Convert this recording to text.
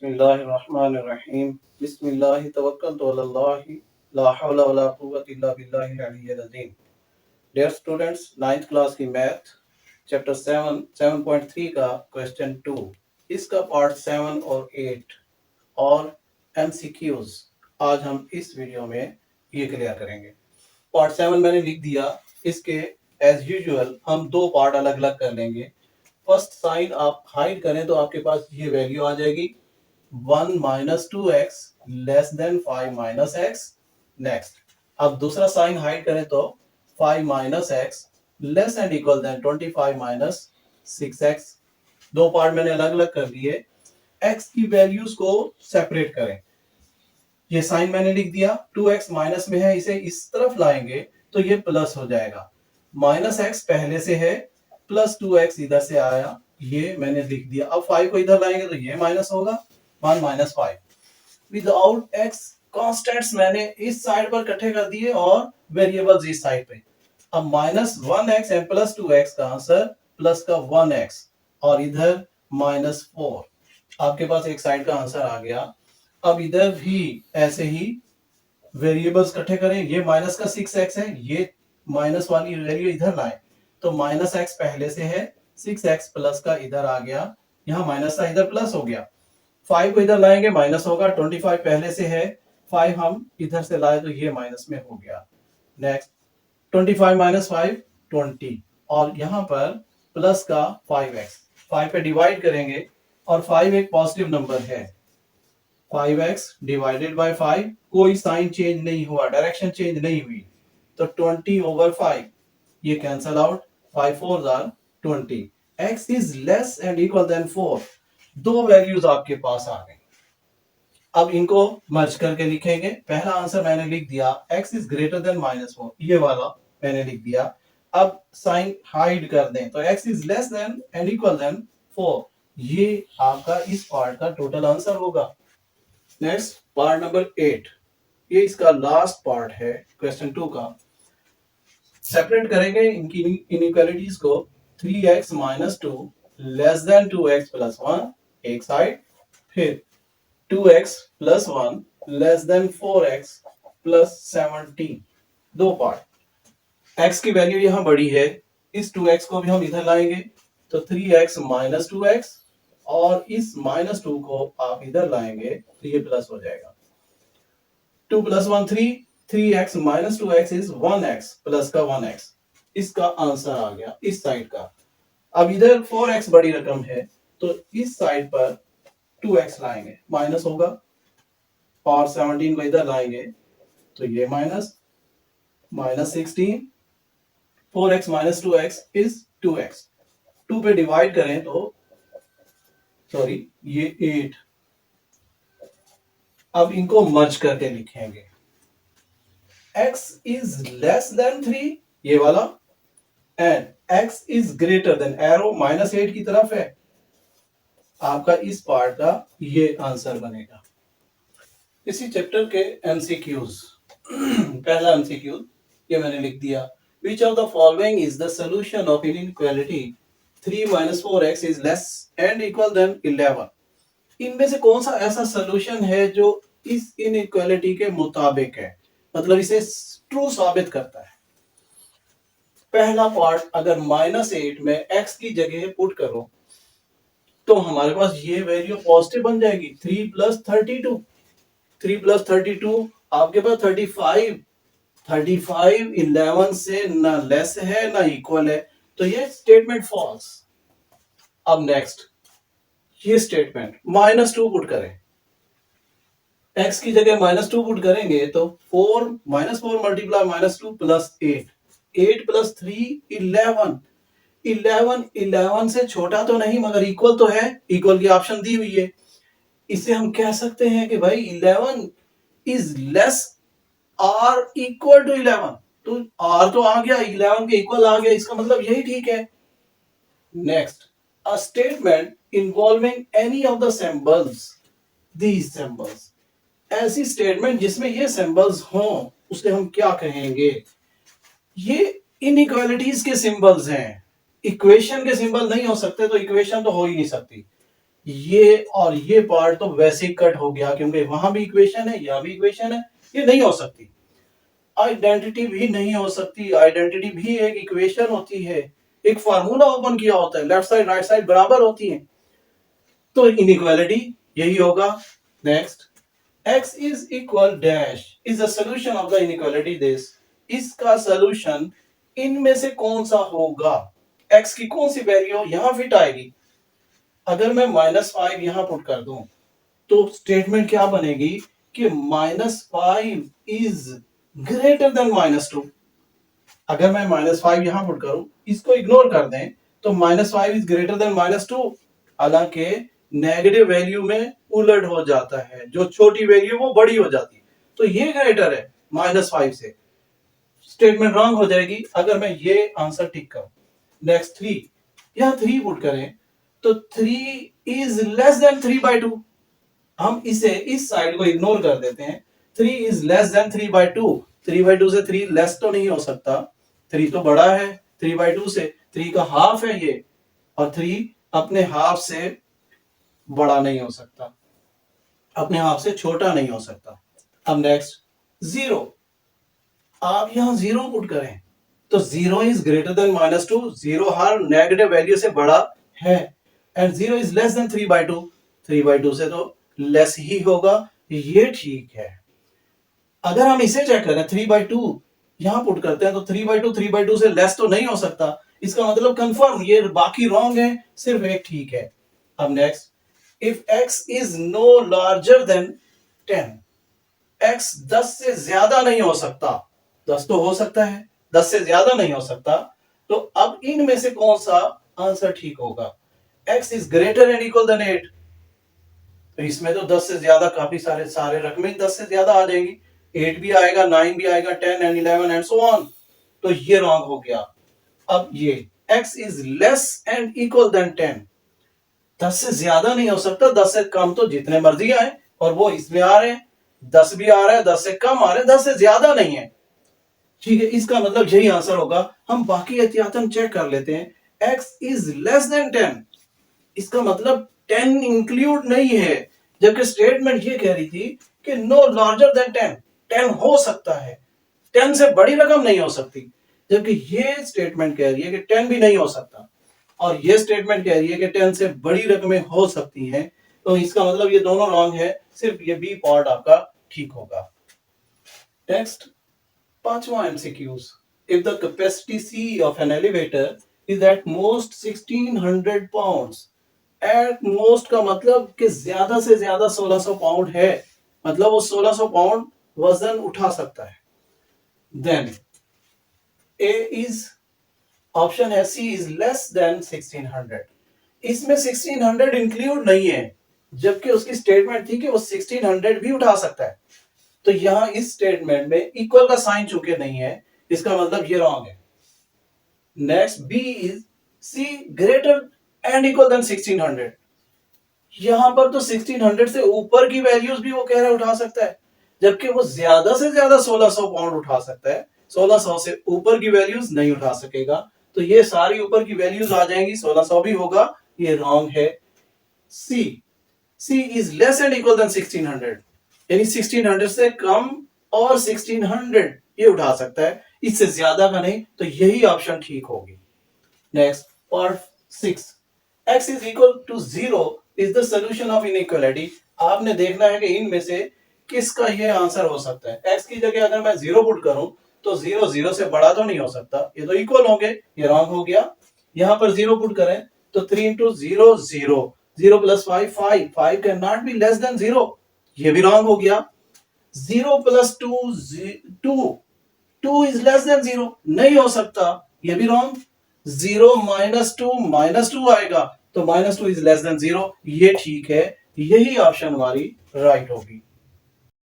बिस्मिल्लाहिर्रहमानिर्रहीम बिस्मिल्लाहि तवक्कलतु अलल्लाहि ला हौला वला कुव्वता इल्ला बिल्लाहिल अलिय्यिल अज़ीम। डियर स्टूडेंट्स, नाइन्थ क्लास की मैथ चैप्टर 7.3 का क्वेश्चन 2, इसका पार्ट 7 और 8 और एमसीक्यूज आज हम इस वीडियो में ये क्लियर करेंगे। पार्ट 7 मैंने लिख दिया, इसके एज यूजुअल हम दो पार्ट अलग अलग कर लेंगे। फर्स्ट साइन आप हाइड करें तो आपके पास ये वैल्यू आ जाएगी 1 minus 2x less than 5 minus X. Next, अब दूसरा साइन हाइड करें तो 5 minus X less and equal than 25 minus 6x। दो पार्ट मैंने अलग अलग कर दिए। x की वैल्यूज को सेपरेट करें। ये साइन मैंने लिख दिया, 2x माइनस में है, इसे इस तरफ लाएंगे तो ये प्लस हो जाएगा। माइनस एक्स पहले से है, प्लस 2x इधर से आया, ये मैंने लिख दिया। अब 5 को इधर लाएंगे तो ये माइनस होगा, 1 माइनस 5 विदाउट x। कॉन्स्टेंट्स मैंने इस साइड पर इकट्ठे कर दिए और वेरिएबल्स इस साइड पे। अब minus 1x and plus 2x का आंसर प्लस का 1x और इधर माइनस 4। आपके पास एक साइड का आंसर आ गया। अब इधर भी ऐसे ही वेरिएबल्स इकट्ठे करें। ये माइनस का 6x है, ये माइनस वाली वैल्यू इधर लाए तो माइनस एक्स पहले से है, 6x प्लस का इधर आ गया, यहाँ माइनस था इधर प्लस हो गया। 5 को इधर लाएंगे माइनस होगा, 25 पहले से है, 5 हम इधर से लाए तो ये माइनस में हो गया। नेक्स्ट, 25 माइनस 5 20 और यहाँ पर प्लस का 5x, 5 पे डिवाइड करेंगे और 5 एक पॉजिटिव नंबर है। 5x डिवाइडेड बाय 5, कोई साइन चेंज नहीं हुआ, डायरेक्शन चेंज नहीं हुई, तो 20/5 ये cancel out, 5 4s are 20। x is less and equal than 4। दो वैल्यूज आपके पास आ गई। अब इनको मर्ज करके लिखेंगे। पहला आंसर मैंने लिख दिया, x इज ग्रेटर देन -4, ये वाला मैंने लिख दिया। अब साइन हाइड कर दें तो x is less than and equal than 4, ये आपका इस पार्ट का टोटल आंसर होगा। नेक्स्ट, पार्ट नंबर 8, ये इसका लास्ट पार्ट है क्वेश्चन 2 का। सेपरेट करेंगे इनकी इनइक्वालिटीज को। 3x minus 2 less than 2x plus 1 एक साइड, फिर 2x plus 1 less than 4x plus 17, दो पार्ट। x की वैल्यू यहां बड़ी है, इस 2x को भी हम इधर लाएंगे तो 3x माइनस 2x और इस माइनस 2 को आप इधर लाएंगे तो ये प्लस हो जाएगा। 2 plus 1 3, 3x minus 2x is 1x plus का 1x, इसका आंसर आ गया इस साइड का। अब इधर 4x बड़ी रकम है तो इस साइड पर 2x लाएंगे, माइनस होगा, और 17 को इधर लाएंगे तो ये minus, minus 16, 4x minus 2x is 2x। 2 पे डिवाइड करें तो सॉरी ये 8। अब इनको मर्ज करके लिखेंगे। x इज लेस देन 3 ये वाला and x is greater than, arrow -8 की तरफ है, आपका इस पार्ट का ये आंसर बनेगा। इसी चैप्टर के एमसीक्यूज पहला एमसीक्यू ये मैंने लिख दिया, which of the following is the solution of inequality 3 minus 4x is less and equal than 11। इनमें से कौन सा ऐसा सोल्यूशन है जो इस इनइक्वालिटी के मुताबिक है, मतलब इसे ट्रू साबित करता है। पहला पार्ट, अगर -8 में x की जगह पुट करो तो हमारे पास ये वैल्यू पॉजिटिव बन जाएगी, 3 प्लस 32, 3 प्लस 32 आपके पास 35, 35 11 से ना लेस है ना इक्वल है, तो ये स्टेटमेंट फॉल्स। अब नेक्स्ट, ये स्टेटमेंट -2 पुट करें, x की जगह -2 पुट करेंगे तो 4 -4 मल्टीप्लाई -2 प्लस 8, 8 प्लस 3 11, 11 11 से छोटा तो नहीं मगर इक्वल तो है, इक्वल की ऑप्शन दी हुई है। इसे हम कह सकते हैं कि भाई 11 is less or equal to 11, तो आर तो आ गया, 11 के इक्वल आ गया, इसका मतलब यही ठीक है। Next, a statement involving any of the symbols, these symbols, ऐसी स्टेटमेंट जिसमें ये सिंबल्स हों उसे हम क्या कहेंगे। ये इनइक्वालिटीज के सिंबल्स हैं, इक्वेशन के सिंबल नहीं हो सकते, तो इक्वेशन तो हो ही नहीं सकती। ये और ये पार्ट तो वैसे ही कट हो गया, क्योंकि वहां भी इक्वेशन है, यहाँ भी इक्वेशन है, ये नहीं हो सकती। आइडेंटिटी भी नहीं हो सकती, आइडेंटिटी भी एक इक्वेशन होती है, एक फार्मूला ओपन किया होता है, लेफ्ट साइड राइट साइड बराबर होती है, तो इनइक्वालिटी यही होगा। Next, x is equal dash is the solution of the inequality this, इसका सॉल्यूशन इनमें से कौन सा होगा, x की कौन सी वैल्यू यहां फिट आएगी। अगर मैं -5 यहां पुट कर दूं तो स्टेटमेंट क्या बनेगी कि -5 इज ग्रेटर देन -2। अगर मैं -5 यहां पुट करूं, इसको इग्नोर कर दें, तो -5 इज ग्रेटर देन -2, हालांकि नेगेटिव वैल्यू में उलट हो जाता है, जो छोटी वैल्यू वो बड़ी हो जाती है, तो ये ग्रेटर है -5 से, स्टेटमेंट रॉन्ग हो जाएगी अगर मैं ये आंसर टिक करूं। नेक्स्ट 3, यहां 3 पुट करें तो 3 इज लेस देन 3/2, हम इसे इस साइड को इग्नोर कर देते हैं, 3 इज लेस देन 3/2, 3/2 से 3 लेस तो नहीं हो सकता, 3 तो बड़ा है 3/2 से, 3 का हाफ है ये, और 3 अपने हाफ से बड़ा नहीं हो सकता, अपने हाफ से छोटा नहीं हो सकता। अब नेक्स्ट 0, आप यहां 0 पुट करें तो 0 is greater than -2, 0 her negative value से बड़ा है, एंड 0 इज लेस देन 3/2, 3/2 से तो लेस ही होगा, ये ठीक है। अगर हम इसे चेक करें 3/2 यहां पुट करते हैं तो 3/2 से लेस तो नहीं हो सकता, इसका मतलब कंफर्म ये बाकी रॉन्ग है, सिर्फ एक ठीक है। अब next, if x is no larger than 10, x 10 से ज्यादा नहीं हो सकता, 10 तो हो सकता है, 10 से ज्यादा नहीं हो सकता, तो अब इनमें से कौन सा आंसर ठीक होगा। x is greater and equal than 8, तो इसमें तो 10 से ज्यादा काफी सारे रकमें 10 से ज्यादा आ जाएंगी, 8 भी आएगा, 9 भी आएगा, 10 एंड 11 एंड सो ऑन, तो ये रॉन्ग हो गया। अब ये x is less and equal than 10, 10 से ज्यादा नहीं हो सकता, 10 से कम तो जितने मर्जी आए, और वो इसमें आ रहे हैं, 10 भी आ रहा है, 10 से कम आ रहे हैं, 10 से ज्यादा नहीं है, ठीक है, इसका मतलब यही आंसर होगा। हम बाकी एहतियातन चेक कर लेते हैं, x इज लेस देन 10, इसका मतलब 10 इंक्लूड नहीं है, जबकि स्टेटमेंट ये कह रही थी कि नो लार्जर देन 10, 10 हो सकता है, 10 से बड़ी रकम नहीं हो सकती, जबकि ये स्टेटमेंट कह रही है कि 10 भी नहीं हो सकता, और ये स्टेटमेंट कह रही है कि 10 से बड़ी रकमें हो सकती हैं, तो इसका मतलब ये दोनों रॉन्ग है, सिर्फ ये बी पार्ट आपका ठीक होगा। नेक्स्ट, पांचवा MCQs, if the capacity C of an elevator is at most 1600 pounds, at most का मतलब कि ज्यादा से ज्यादा 1600 पाउंड है, मतलब वो 1600 पाउंड वजन उठा सकता है, देन ए इज, ऑप्शन है सी इज लेस देन 1600, इसमें 1600 इंक्लूड नहीं है, जबकि उसकी स्टेटमेंट थी कि वो 1600 भी उठा सकता है, तो यहां इस स्टेटमेंट में इक्वल का साइन चूंकि नहीं है, इसका मतलब ये रॉन्ग है। Next, B is C greater and equal than 1600, यहां पर तो 1600 से ऊपर की वैल्यूज भी वो कह रहा है उठा सकता है, जबकि वो ज्यादा से ज्यादा 1600 पाउंड उठा सकता है, 1600 से ऊपर की वैल्यूज नहीं उठा सकेगा, तो ये सारी ऊपर की वैल्यूज आ जाएंगी, 1600 भी होगा, ये रॉन्ग है। C, C is less and equal than 1600, यानी 1600 से कम और 1600 ये उठा सकता है, इससे ज्यादा का नहीं, तो यही ऑप्शन ठीक होगी। Next, part 6, x is equal to 0 is the solution of inequality, आपने देखना है कि इनमें से किसका ये आंसर हो सकता है। x की जगह अगर मैं 0 पुट करूं तो 0 0 से बड़ा तो नहीं हो सकता, ये तो इक्वल होंगे, ये रॉन्ग हो गया। यहां पर 0 पुट करें तो 3 into 0 0, 0 plus 5 5, 5 cannot be less than 0, ये भी रॉन्ग हो गया। 0 plus 2 2, 2 is less than 0, नहीं हो सकता, ये भी रॉन्ग। 0 minus 2 आएगा तो -2 इज लेस देन 0, ये ठीक है, यही ऑप्शन हमारी राइट होगी।